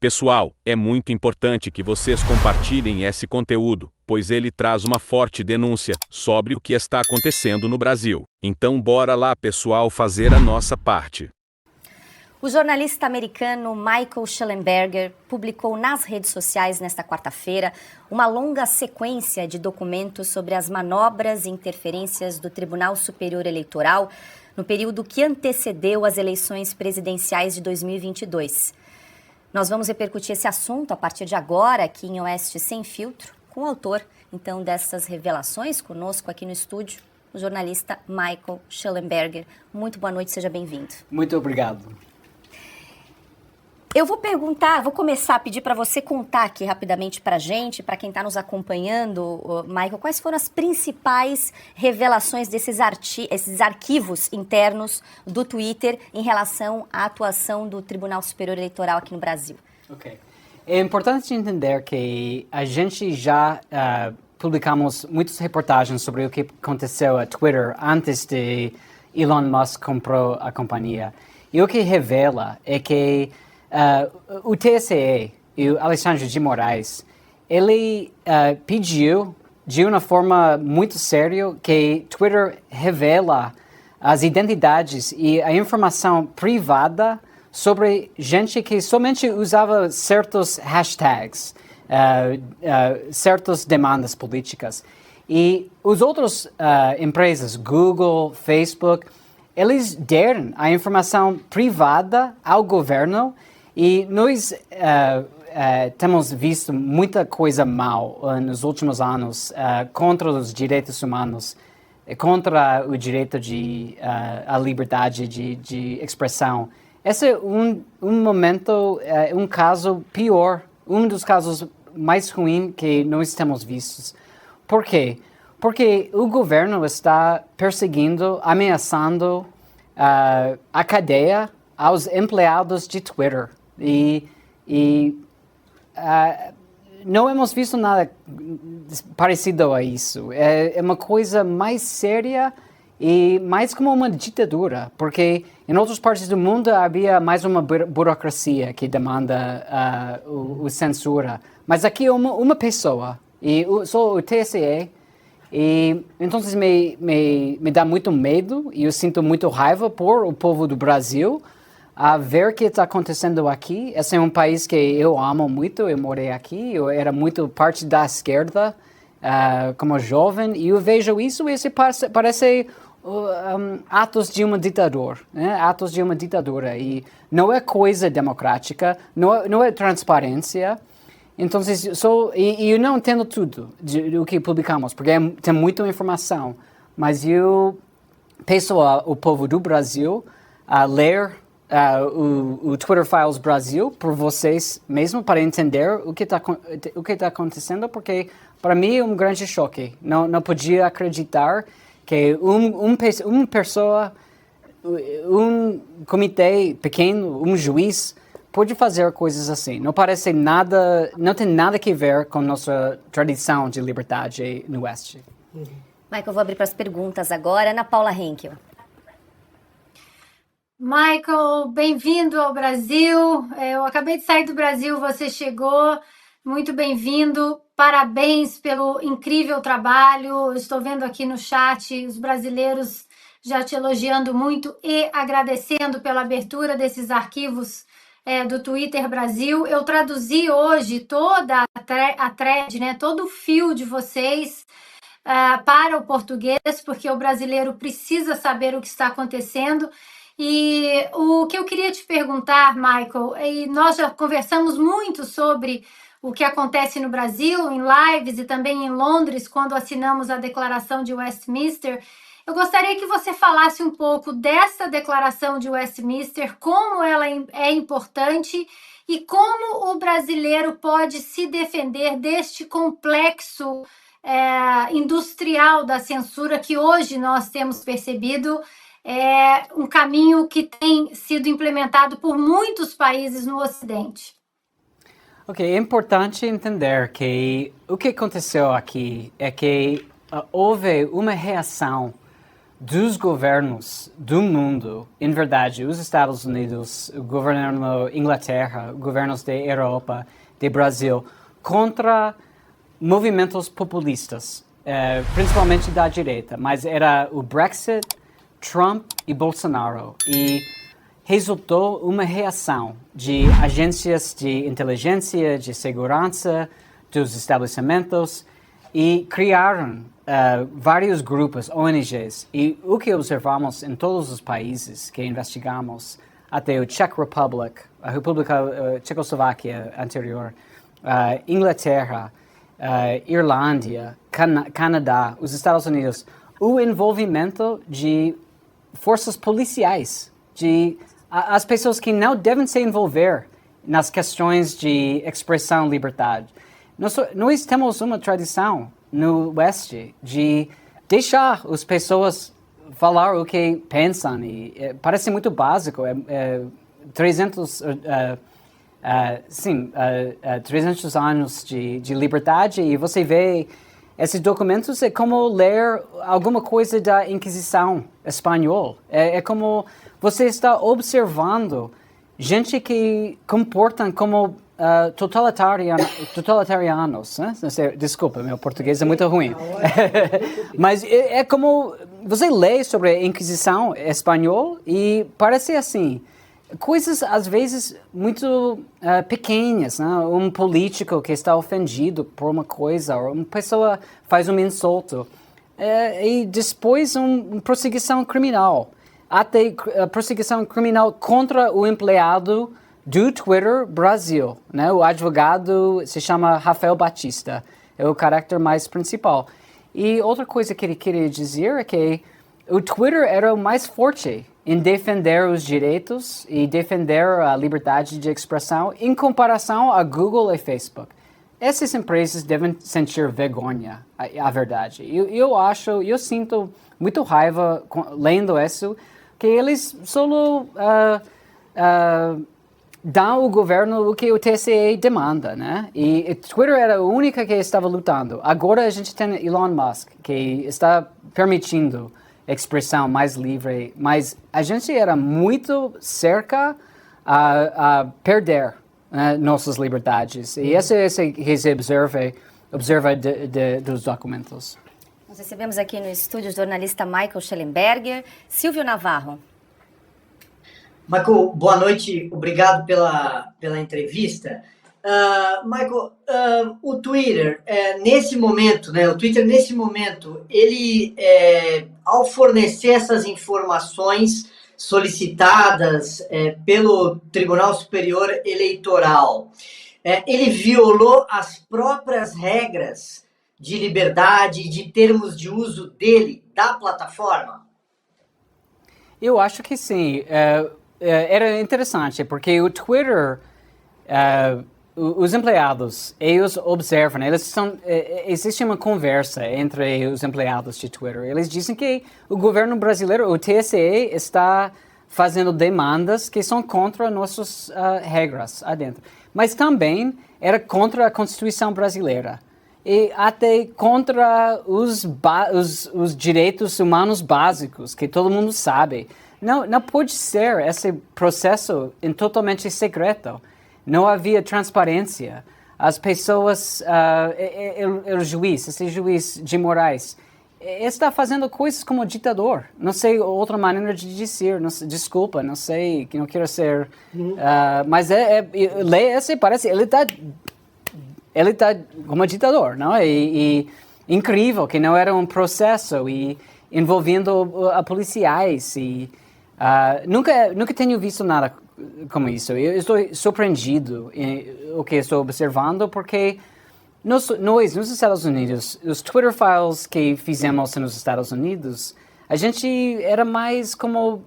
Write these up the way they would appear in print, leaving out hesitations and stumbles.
Pessoal, é muito importante que vocês compartilhem esse conteúdo, pois ele traz uma forte denúncia sobre o que está acontecendo no Brasil. Então bora lá, pessoal, fazer a nossa parte. O jornalista americano Michael Shellenberger publicou nas redes sociais nesta quarta-feira uma longa sequência de documentos sobre as manobras e interferências do Tribunal Superior Eleitoral no período que antecedeu as eleições presidenciais de 2022. Nós vamos repercutir esse assunto a partir de agora aqui em Oeste Sem Filtro com o autor, então, dessas revelações conosco aqui no estúdio, o jornalista Michael Shellenberger. Muito boa noite, seja bem-vindo. Muito obrigado. Eu vou começar a pedir para você contar aqui rapidamente para a gente, para quem está nos acompanhando, Michael, quais foram as principais revelações desses esses arquivos internos do Twitter em relação à atuação do Tribunal Superior Eleitoral aqui no Brasil? Ok. É importante entender que a gente já publicamos muitas reportagens sobre o que aconteceu a Twitter antes de Elon Musk comprou a companhia. E o que revela é que o TSE e o Alexandre de Moraes, ele pediu de uma forma muito séria que Twitter revela as identidades e a informação privada sobre gente que somente usava certos hashtags, certas demandas políticas. E as outras empresas, Google, Facebook, eles deram a informação privada ao governo. E nós temos visto muita coisa mal nos últimos anos contra os direitos humanos, contra o direito à liberdade de expressão. Esse é um momento, um caso pior, um dos casos mais ruins que nós temos vistos. Por quê? Porque o governo está perseguindo, ameaçando a cadeia aos empregados de Twitter. E não hemos visto nada parecido a isso. É uma coisa mais séria e mais como uma ditadura, porque em outras partes do mundo havia mais uma burocracia que demanda a censura. Mas aqui é uma pessoa, e só o TSE, e então me dá muito medo e eu sinto muito raiva por o povo do Brasil, a ver o que está acontecendo aqui. Esse é um país que eu amo muito, eu morei aqui, eu era muito parte da esquerda como jovem, e eu vejo isso e isso parece atos de uma ditadura, né? Atos de uma ditadura, e não é coisa democrática, não é transparência. Então, eu não entendo tudo do que publicamos, porque tem muita informação, mas eu peço ao povo do Brasil a ler o Twitter Files Brasil por vocês mesmo, para entender o que está acontecendo, porque para mim é um grande choque. Não podia acreditar que uma pessoa, um comitê pequeno, um juiz, pode fazer coisas assim. Não parece nada, não tem nada a ver com nossa tradição de liberdade no Oeste. Michael, eu vou abrir para as perguntas agora. Ana Paula Henkel. Michael, bem-vindo ao Brasil. Eu acabei de sair do Brasil, você chegou. Muito bem-vindo. Parabéns pelo incrível trabalho. Estou vendo aqui no chat os brasileiros já te elogiando muito e agradecendo pela abertura desses arquivos do Twitter Brasil. Eu traduzi hoje toda a thread, né, todo o fio de vocês para o português, porque o brasileiro precisa saber o que está acontecendo. E o que eu queria te perguntar, Michael, e nós já conversamos muito sobre o que acontece no Brasil, em lives e também em Londres, quando assinamos a Declaração de Westminster. Eu gostaria que você falasse um pouco dessa Declaração de Westminster, como ela é importante e como o brasileiro pode se defender deste complexo industrial da censura que hoje nós temos percebido. É um caminho que tem sido implementado por muitos países no Ocidente. Ok, é importante entender que o que aconteceu aqui é que houve uma reação dos governos do mundo, em verdade, os Estados Unidos, o governo da Inglaterra, governos da Europa, do Brasil, contra movimentos populistas, principalmente da direita, mas era o Brexit, Trump e Bolsonaro, e resultou uma reação de agências de inteligência, de segurança, dos estabelecimentos, e criaram vários grupos, ONGs, e o que observamos em todos os países que investigamos, até o Czech Republic, a República Tchecoslováquia anterior, Inglaterra, Irlândia, Canadá, os Estados Unidos, o envolvimento de forças policiais, de as pessoas que não devem se envolver nas questões de expressão e liberdade. Nós temos uma tradição no Oeste de deixar as pessoas falar o que pensam, e parece muito básico, 300 anos de liberdade, e você vê esses documentos, é como ler alguma coisa da Inquisição espanhola. É como você está observando gente que comportam como totalitarianos. Né? Desculpa, meu português é muito ruim. Mas é como você lê sobre a Inquisição espanhola e parece assim, coisas às vezes muito pequenas, né? Um político que está ofendido por uma coisa, ou uma pessoa faz um insulto, e depois uma perseguição criminal, até perseguição criminal contra o empregado do Twitter Brasil, né? O advogado se chama Rafael Batista, é o caráter mais principal. E outra coisa que ele queria dizer é que o Twitter era o mais forte em defender os direitos e defender a liberdade de expressão em comparação a Google e Facebook. Essas empresas devem sentir vergonha, a verdade. Eu sinto muito raiva lendo isso, que eles só dão ao governo o que o TSE demanda, né? E Twitter era a única que estava lutando. Agora a gente tem Elon Musk, que está permitindo expressão mais livre, mas a gente era muito cerca a perder nossas liberdades. E esse é o que se observa dos documentos. Nós recebemos aqui no estúdio o jornalista Michael Schellenberger. Silvio Navarro. Michael, boa noite, obrigado pela entrevista. Michael, o Twitter, nesse momento, né, ele, ao fornecer essas informações solicitadas pelo Tribunal Superior Eleitoral, ele violou as próprias regras de liberdade e de termos de uso dele, da plataforma? Eu acho que sim. Era interessante, porque o Twitter, os empregados, eles observam, existe uma conversa entre os empregados de Twitter. Eles dizem que o governo brasileiro, o TSE, está fazendo demandas que são contra nossas regras adentro. Mas também era contra a Constituição brasileira. E até contra os direitos humanos básicos, que todo mundo sabe. Não pode ser esse processo totalmente secreto. Não havia transparência. As pessoas, esse juiz de Moraes, está fazendo coisas como ditador. Não sei outra maneira de dizer. Desculpa, não sei, que não quero ser... mas parece... Ele está como ditador, não? E incrível que não era um processo e envolvendo policiais e... nunca tenho visto nada como isso. Eu estou surpreendido o que estou observando, porque nós, nos Estados Unidos, os Twitter files que fizemos nos Estados Unidos, a gente era mais como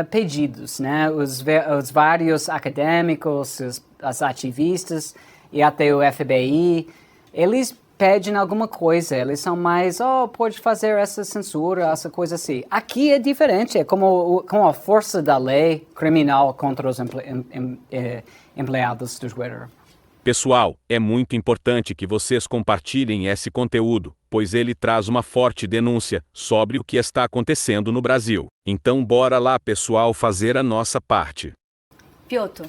pedidos, né? Os vários acadêmicos, os ativistas e até o FBI, eles pedem alguma coisa, eles são mais, pode fazer essa censura, essa coisa assim. Aqui é diferente, é como a força da lei criminal contra os empregados do Twitter. Pessoal, é muito importante que vocês compartilhem esse conteúdo, pois ele traz uma forte denúncia sobre o que está acontecendo no Brasil. Então bora lá, pessoal, fazer a nossa parte. Piotr.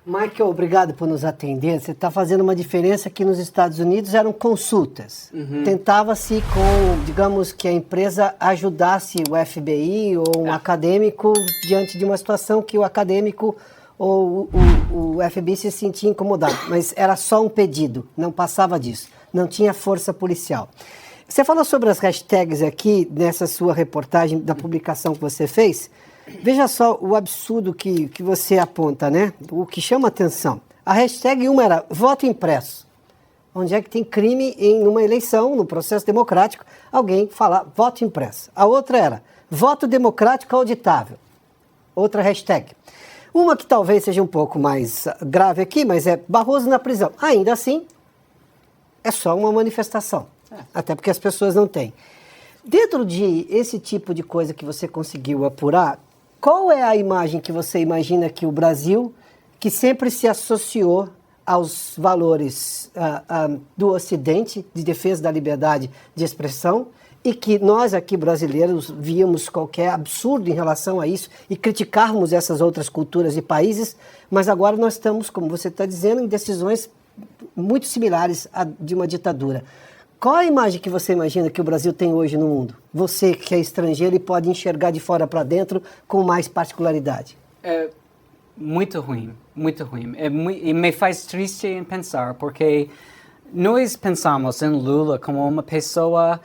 Michael, obrigado por nos atender. Você está fazendo uma diferença que nos Estados Unidos eram consultas. Tentava-se com, digamos, que a empresa ajudasse o FBI ou um acadêmico diante de uma situação que o acadêmico ou o FBI se sentia incomodado. Mas era só um pedido, não passava disso. Não tinha força policial. Você falou sobre as hashtags aqui, nessa sua reportagem da publicação que você fez. Veja só o absurdo que você aponta, né? O que chama atenção. A hashtag 1 era voto impresso. Onde é que tem crime em uma eleição, no processo democrático, alguém falar voto impresso. A outra era voto democrático auditável. Outra hashtag. Uma que talvez seja um pouco mais grave aqui, mas é Barroso na prisão. Ainda assim, é só uma manifestação. Até porque as pessoas não têm. Dentro de esse tipo de coisa que você conseguiu apurar, qual é a imagem que você imagina que o Brasil, que sempre se associou aos valores do Ocidente, de defesa da liberdade de expressão, e que nós aqui brasileiros víamos qualquer absurdo em relação a isso e criticarmos essas outras culturas e países, mas agora nós estamos, como você está dizendo, em decisões muito similares à de uma ditadura. Qual a imagem que você imagina que o Brasil tem hoje no mundo? Você que é estrangeiro e pode enxergar de fora para dentro com mais particularidade. É muito ruim, muito ruim. E me faz triste em pensar, porque nós pensamos em Lula como uma pessoa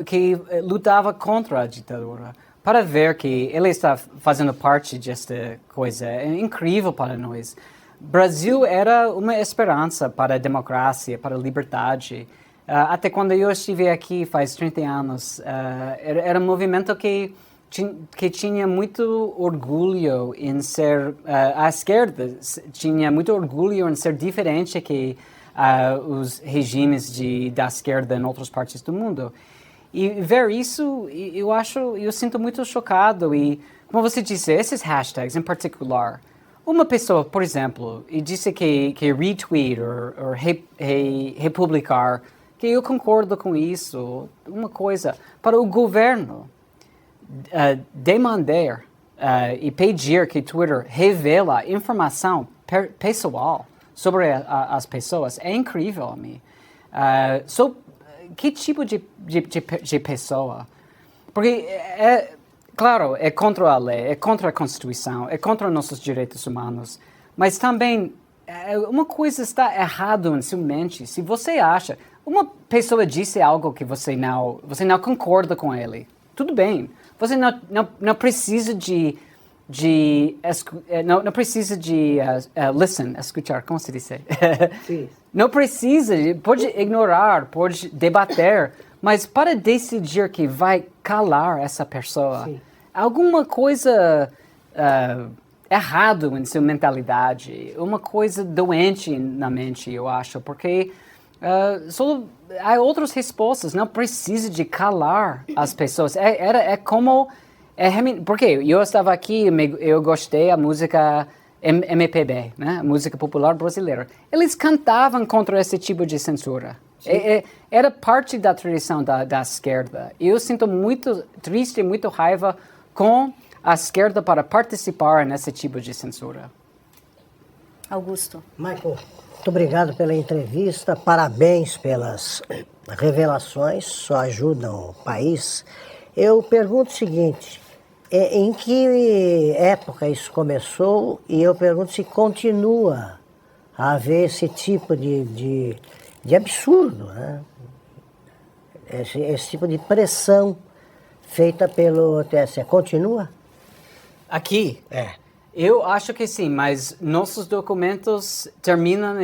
que lutava contra a ditadura. Para ver que ele está fazendo parte desta coisa é incrível para nós. Brasil era uma esperança para a democracia, para a liberdade. Até quando eu estive aqui, faz 30 anos, era um movimento que tinha muito orgulho em ser, a esquerda tinha muito orgulho em ser diferente que os regimes da esquerda em outras partes do mundo. E ver isso, eu sinto muito chocado. E, como você disse, esses hashtags em particular, uma pessoa, por exemplo, e disse que retweet ou republicar, que eu concordo com isso, uma coisa, para o governo demandar e pedir que Twitter revela informação pessoal sobre as pessoas, é incrível a mim. Que tipo de pessoa? Porque claro, é contra a lei, é contra a Constituição, é contra nossos direitos humanos, mas também uma coisa está errada em sua mente. Se você acha, uma pessoa disse algo que você não concorda com ele, tudo bem. Você não precisa não precisa de escutar, como se diz? Sim. Não precisa, pode ignorar, pode debater, mas para decidir que vai calar essa pessoa, sim, alguma coisa errado em sua mentalidade, uma coisa doente na mente, eu acho, porque só há outras respostas, não precisa de calar as pessoas. Porque eu estava aqui, eu gostei da música MPB, né? A música popular brasileira. Eles cantavam contra esse tipo de censura. Era parte da tradição da esquerda. Eu sinto muito triste e muito raiva com a esquerda para participar nesse tipo de censura. Augusto. Michael, muito obrigado pela entrevista, parabéns pelas revelações, só ajudam o país. Eu pergunto o seguinte, em que época isso começou e eu pergunto se continua a haver esse tipo de absurdo, né? Esse tipo de pressão feita pelo TSE. Continua? Aqui? Eu acho que sim, mas nossos documentos terminam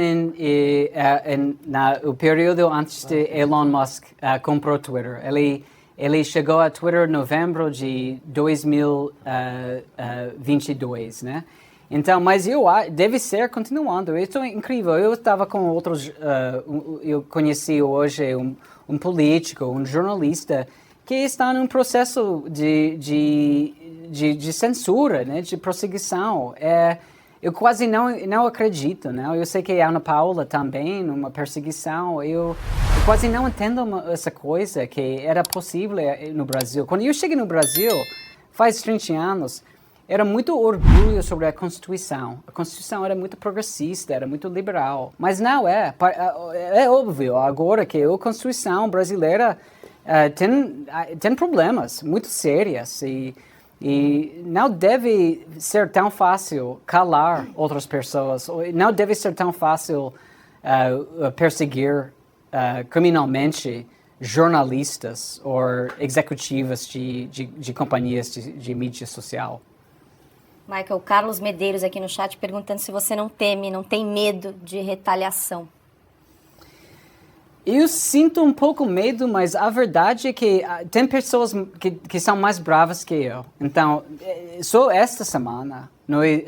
no período antes de Elon Musk comprou Twitter. Ele chegou a Twitter em novembro de 2022, né? Então, mas deve ser continuando. Isso é incrível. Eu estava com outros, eu conheci hoje um político, um jornalista, que está num processo de censura, né, de perseguição. eu quase não acredito, né? Eu sei que a Ana Paula também, uma perseguição, eu quase não entendo essa coisa que era possível no Brasil. Quando eu cheguei no Brasil, faz 30 anos, era muito orgulho sobre a Constituição. A Constituição era muito progressista, era muito liberal. Mas não é. É óbvio agora que a Constituição brasileira tem problemas muito sérios e não deve ser tão fácil calar outras pessoas. Não deve ser tão fácil perseguir criminalmente jornalistas ou executivas de companhias de mídia social. Michael, Carlos Medeiros aqui no chat perguntando se você não tem medo de retaliação. Eu sinto um pouco medo, mas a verdade é que tem pessoas que são mais bravas que eu. Então, só esta semana, nós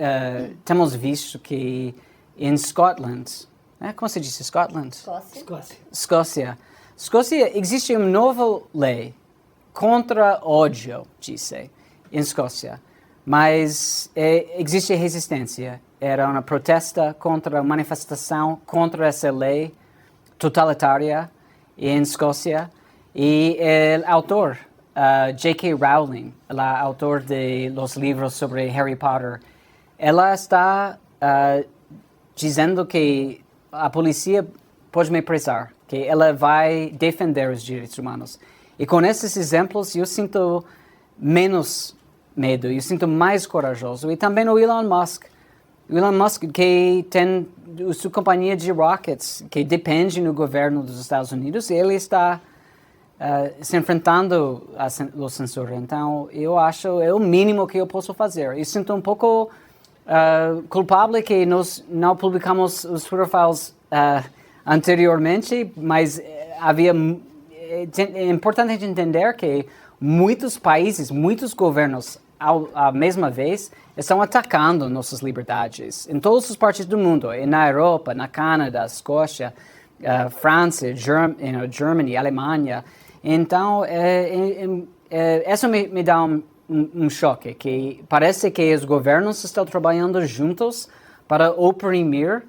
temos visto que em Scotland, como se diz Scotland? Escócia, existe uma nova lei contra ódio, disse, em Escócia. Mas existe resistência. Era uma protesta contra a manifestação contra essa lei totalitária em Escócia. E o autor, J.K. Rowling, a autor de los livros sobre Harry Potter, ela está dizendo que a polícia pode me presar, que ela vai defender os direitos humanos. E com esses exemplos eu sinto menos medo, eu sinto mais corajoso. E também o Elon Musk, que tem a sua companhia de rockets, que depende do governo dos Estados Unidos, ele está se enfrentando a censura. Então, eu acho é o mínimo que eu posso fazer. Eu sinto um pouco culpável que nós não publicamos os Twitter files anteriormente, mas é importante entender que muitos países, muitos governos, à mesma vez, estão atacando nossas liberdades em todas as partes do mundo, na Europa, na Canadá, Escócia, França, Germany, Alemanha. Então, isso me dá um choque, que parece que os governos estão trabalhando juntos para oprimir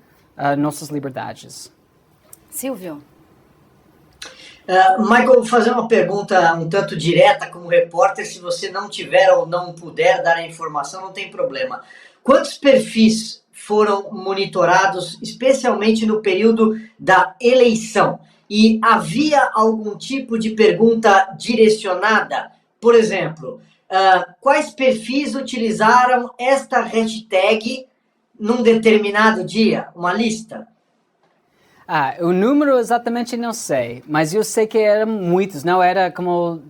nossas liberdades. Silvio. Michael, vou fazer uma pergunta um tanto direta como repórter. Se você não tiver ou não puder dar a informação, não tem problema. Quantos perfis foram monitorados, especialmente no período da eleição? E havia algum tipo de pergunta direcionada? Por exemplo, quais perfis utilizaram esta hashtag num determinado dia? Uma lista? O número exatamente não sei, mas eu sei que eram muitos, não era como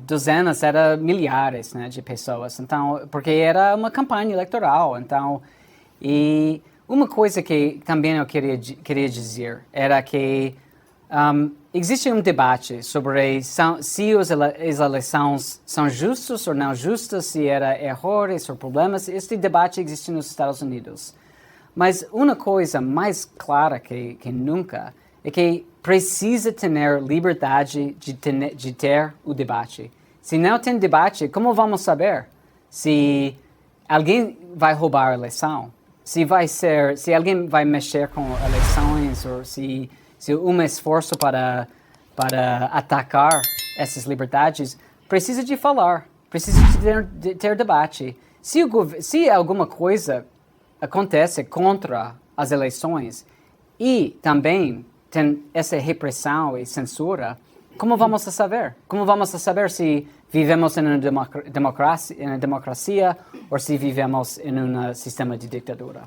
dezenas, era milhares, né, de pessoas. Então, porque era uma campanha eleitoral. Então, e uma coisa que também eu queria dizer era que existe um debate sobre se as eleições são justas ou não justas, se era erros ou problemas. Este debate existe nos Estados Unidos. Mas uma coisa mais clara que nunca é que precisa ter liberdade de ter o debate. Se não tem debate, como vamos saber se alguém vai roubar a eleição? Se alguém vai mexer com eleições ou se um esforço para atacar essas liberdades, precisa de falar, precisa de ter debate. Se alguma coisa acontece contra as eleições e também tem essa repressão e censura, como vamos saber? Como vamos saber se vivemos em uma democracia ou se vivemos em um sistema de ditadura?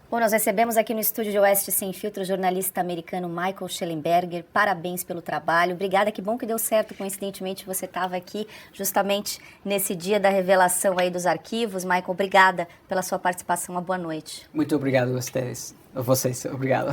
Bom, nós recebemos aqui no estúdio de Oeste Sem Filtro o jornalista americano Michael Shellenberger. Parabéns pelo trabalho. Obrigada, que bom que deu certo. Coincidentemente, você estava aqui justamente nesse dia da revelação aí dos arquivos. Michael, obrigada pela sua participação. Uma boa noite. Muito obrigado a vocês. Obrigado.